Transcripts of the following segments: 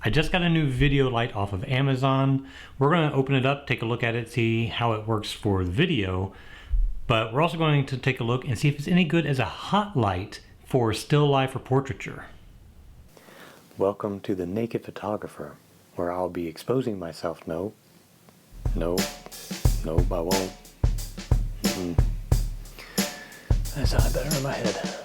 I just got a new video light off of Amazon. We're going to open it up, take a look at it, see how it works for the video. But we're also going to take a look and see if it's any good as a hot light for still life or portraiture. Welcome to the Naked Photographer, where I'll be exposing myself. No, I won't. That sounded better in my head.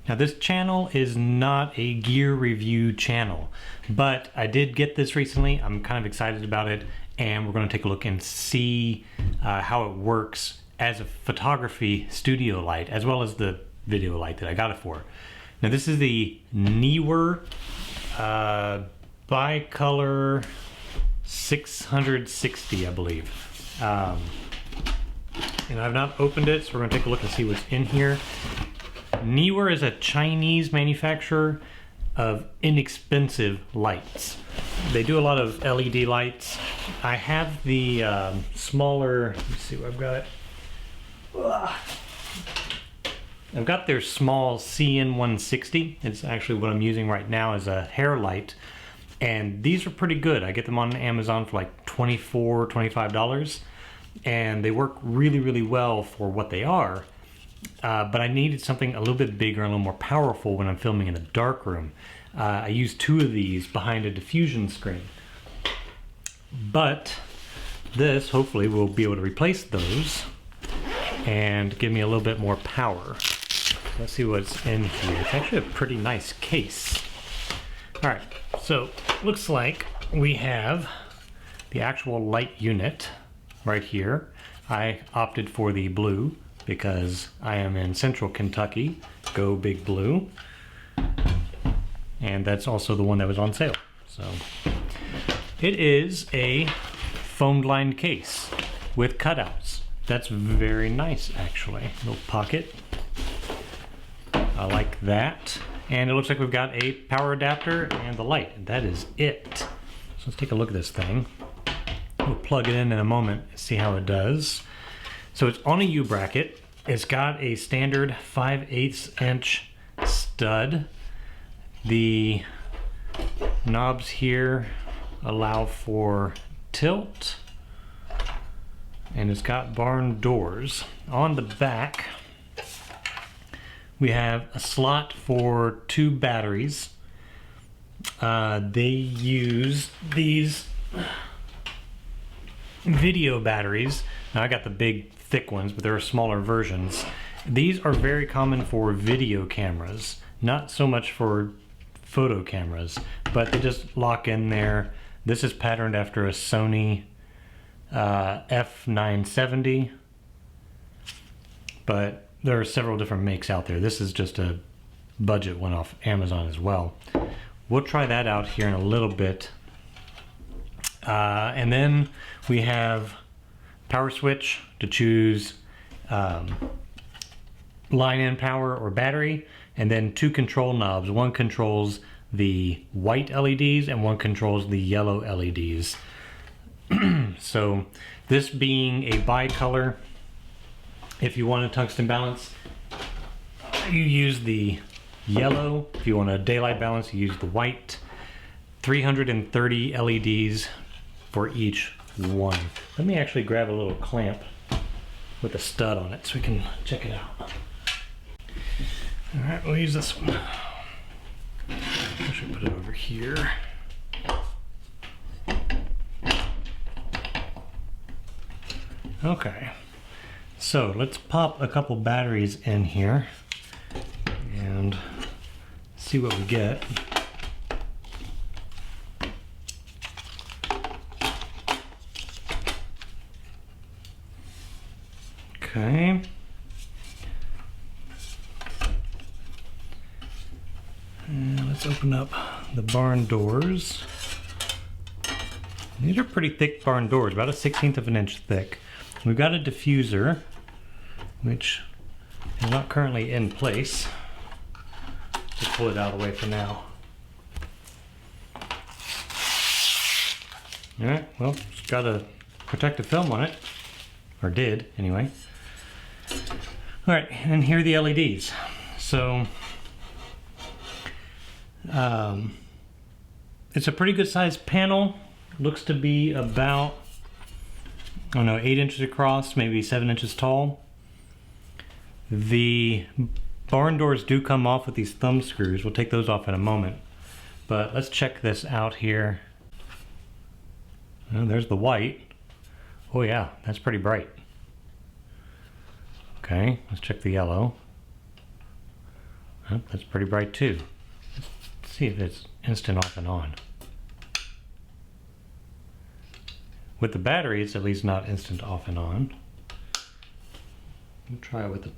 Now this channel is not a gear review channel, but I did get this recently. I'm kind of excited about it, and we're going to take a look and see how it works as a photography studio light, as well as the video light that I got it for. Now this is the Neewer bicolor 660, I believe. And I've not opened it, so we're going to take a look and see what's in here. Neewer is a Chinese manufacturer of inexpensive lights. They do a lot of LED lights. I have the smaller, let's see what I've got. I've got their small CN160. It's actually what I'm using right now as a hair light. And these are pretty good. I get them on Amazon for like $24, $25. And they work really, really well for what they are. But I needed something a little bit bigger and a little more powerful when I'm filming in a dark room. I used two of these behind a diffusion screen. But this hopefully will be able to replace those and give me a little bit more power. Let's see what's in here. It's actually a pretty nice case. All right, so looks like we have the actual light unit right here. I opted for the blue because I am in central Kentucky. Go Big Blue. And that's also the one that was on sale. So it is a foamed lined case with cutouts. That's very nice, actually. Little pocket. I like that. And it looks like we've got a power adapter and the light. And that is it. So let's take a look at this thing. We'll plug it in a moment and see how it does. So it's on a U-bracket. It's got a standard 5/8 inch stud. The knobs here allow for tilt. And it's got barn doors. On the back, we have a slot for 2 batteries. They use these video batteries. Now I got the big thick ones, but there are smaller versions. These are very common for video cameras, not so much for photo cameras, but they just lock in there. This is patterned after a Sony F970, but there are several different makes out there. This is just a budget one off Amazon as well. We'll try that out here in a little bit. And then we have power switch to choose line in power or battery, and then 2 control knobs. One controls the white LEDs and one controls the yellow LEDs. So this being a bicolor, if you want a tungsten balance, you use the yellow. If you want a daylight balance, you use the white. 330 LEDs for each one. Let me actually grab a little clamp with a stud on it so we can check it out. All right, we'll use this one. I should put it over here. Okay, so let's pop a couple batteries in here and see what we get. Okay. And let's open up the barn doors. These are pretty thick barn doors, about a 1/16 of an inch thick. We've got a diffuser, which is not currently in place. Just pull it out of the way for now. All right, well, it's got a protective film on it, or did anyway. All right, and here are the LEDs. So it's a pretty good sized panel. Looks to be about, I don't know, 8 inches across, maybe 7 inches tall. The barn doors do come off with these thumb screws. We'll take those off in a moment. But let's check this out here. Oh, there's the white. Oh yeah, that's pretty bright. Okay, let's check the yellow. Oh, that's pretty bright too. Let's see if it's instant off and on. With the battery, it's at least not instant off and on. We'll try it with the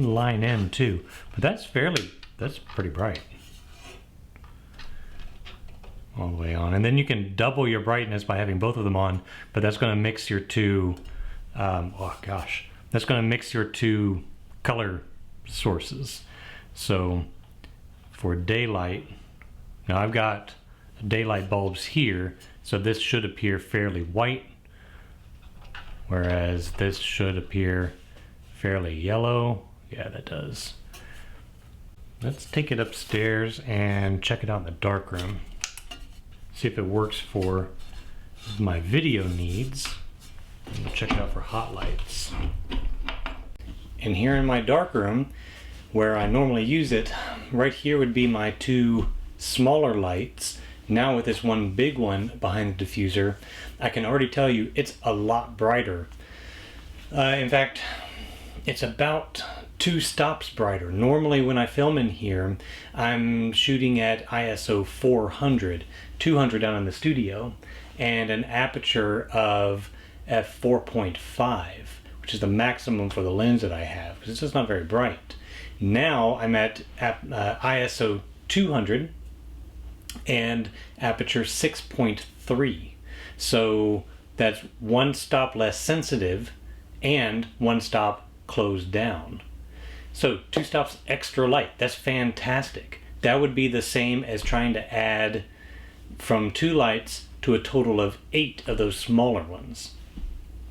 line end too. But that's pretty bright. All the way on. And then you can double your brightness by having both of them on, but that's going to mix your two, that's going to mix your two color sources. So for daylight, now I've got daylight bulbs here, so this should appear fairly white, whereas this should appear fairly yellow. Yeah, that does. Let's take it upstairs and check it out in the darkroom. See if it works for my video needs. And we'll check it out for hot lights. And here in my darkroom, where I normally use it, right here would be my two smaller lights. Now with this one big one behind the diffuser, I can already tell you it's a lot brighter. In fact, it's about 2 stops brighter. Normally when I film in here, I'm shooting at ISO 400, 200 down in the studio, and an aperture of f4.5, which is the maximum for the lens that I have, because it's just not very bright. Now I'm at ISO 200 and aperture 6.3. So that's 1 stop less sensitive and 1 stop closed down. So 2 stops extra light. That's fantastic. That would be the same as trying to add from 2 lights to a total of 8 of those smaller ones.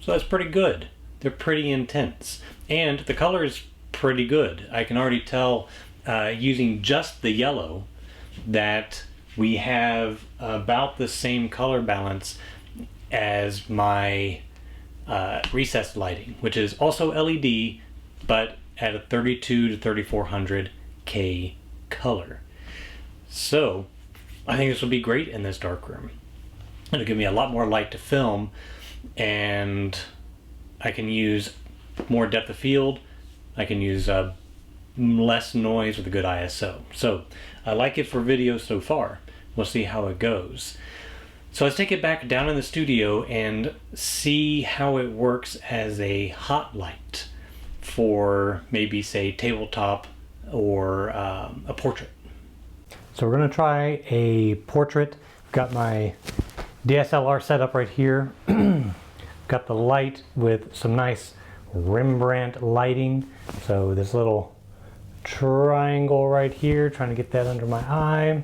So that's pretty good. They're pretty intense. And the color is pretty good. I can already tell using just the yellow that we have about the same color balance as my recessed lighting, which is also LED, but at a 32 to 3400 K color. So I think this will be great in this darkroom. It'll give me a lot more light to film, and I can use more depth of field. I can use less noise with a good ISO. So I like it for video so far. We'll see how it goes. So let's take it back down in the studio and see how it works as a hot light for maybe, say, tabletop or a portrait. So we're going to try a portrait. Got my DSLR set up right here. Got the light with some nice Rembrandt lighting. So this little triangle right here, trying to get that under my eye.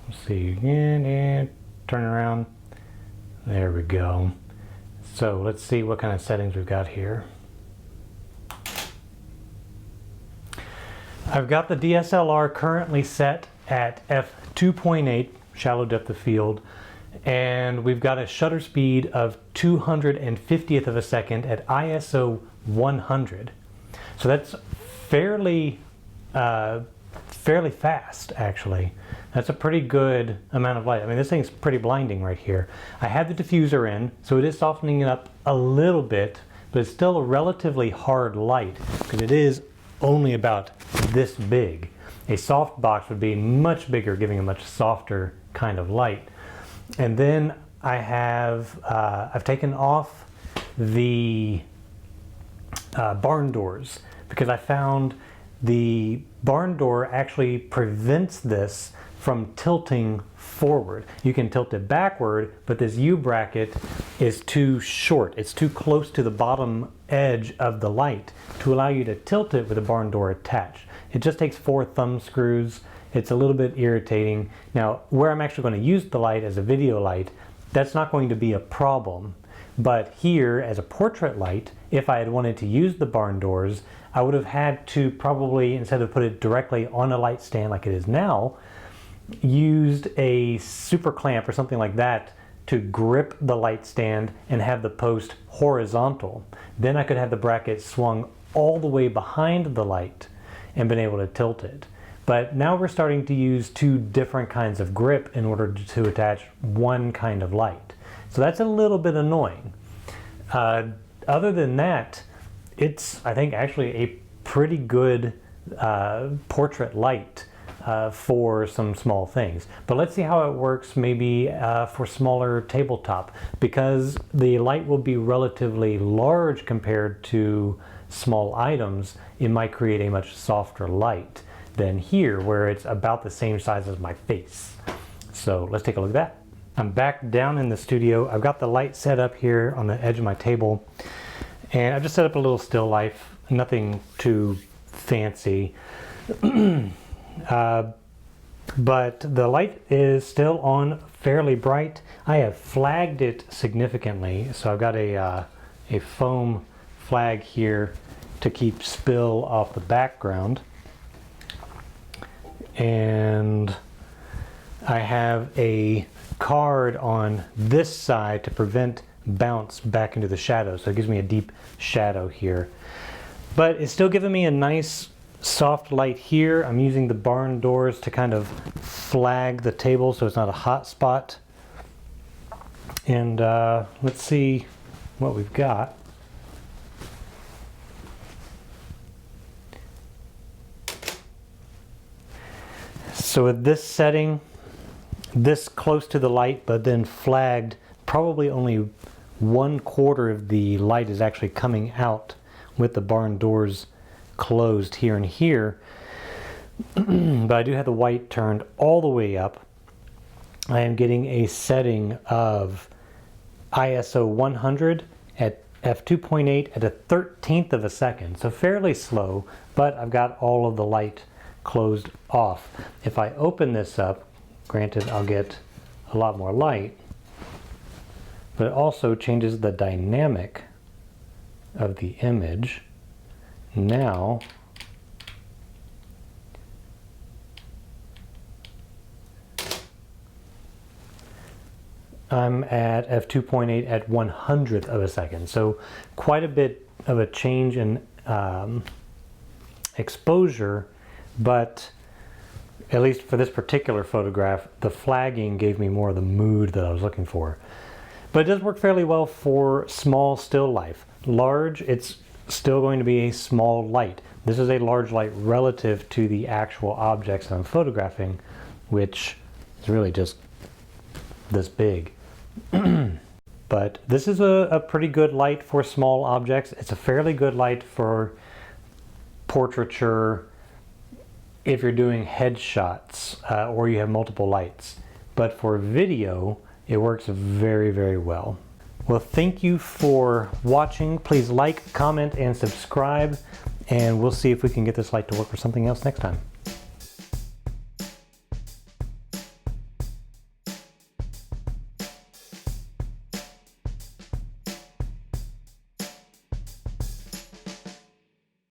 Let's see again, and turn around. There we go. So let's see what kind of settings we've got here. I've got the DSLR currently set at f2.8, shallow depth of field, and we've got a shutter speed of 250th of a second at ISO 100. So that's fairly fast, actually. That's a pretty good amount of light. I mean, this thing's pretty blinding right here. I had the diffuser in, so it is softening it up a little bit, but it's still a relatively hard light because it is only about this big. A soft box would be much bigger, giving a much softer kind of light. And then I have, I've taken off the barn doors because I found the barn door actually prevents this from tilting forward. You can tilt it backward, but this U-bracket is too short. It's too close to the bottom edge of the light to allow you to tilt it with a barn door attached. It just takes 4 thumb screws. It's a little bit irritating. Now, where I'm actually going to use the light as a video light, that's not going to be a problem. But here, as a portrait light, if I had wanted to use the barn doors, I would have had to probably, instead of put it directly on a light stand like it is now, used a super clamp or something like that to grip the light stand and have the post horizontal, then I could have the bracket swung all the way behind the light and been able to tilt it. But now we're starting to use two different kinds of grip in order to attach one kind of light. So that's a little bit annoying. Other than that, it's, I think, actually a pretty good portrait light for some small things. But let's see how it works maybe for smaller tabletop, because the light will be relatively large compared to small items. It might create a much softer light than here, where it's about the same size as my face. So let's take a look at that. I'm back down in the studio. I've got the light set up here on the edge of my table, and I've just set up a little still life, nothing too fancy. But the light is still on fairly bright. I have flagged it significantly, so I've got a foam flag here to keep spill off the background. And I have a card on this side to prevent bounce back into the shadow, so it gives me a deep shadow here. But it's still giving me a nice soft light here. I'm using the barn doors to kind of flag the table so it's not a hot spot. And let's see what we've got. So with this setting, this close to the light but then flagged, probably only 1/4 of the light is actually coming out with the barn doors closed here and here. But I do have the white turned all the way up. I am getting a setting of ISO 100 at f2.8 at a 1/13 of a second, so fairly slow, but I've got all of the light closed off. If I open this up, granted I'll get a lot more light, but it also changes the dynamic of the image. Now I'm at f2.8 at 1/100th of a second, so quite a bit of a change in exposure. But at least for this particular photograph, the flagging gave me more of the mood that I was looking for. But it does work fairly well for small still life. Large, it's still going to be a small light. This is a large light relative to the actual objects that I'm photographing, which is really just this big. But this is a pretty good light for small objects. It's a fairly good light for portraiture, if you're doing headshots or you have multiple lights. But for video, it works very, very well. Well, thank you for watching. Please like, comment, and subscribe, and we'll see if we can get this light to work for something else next time.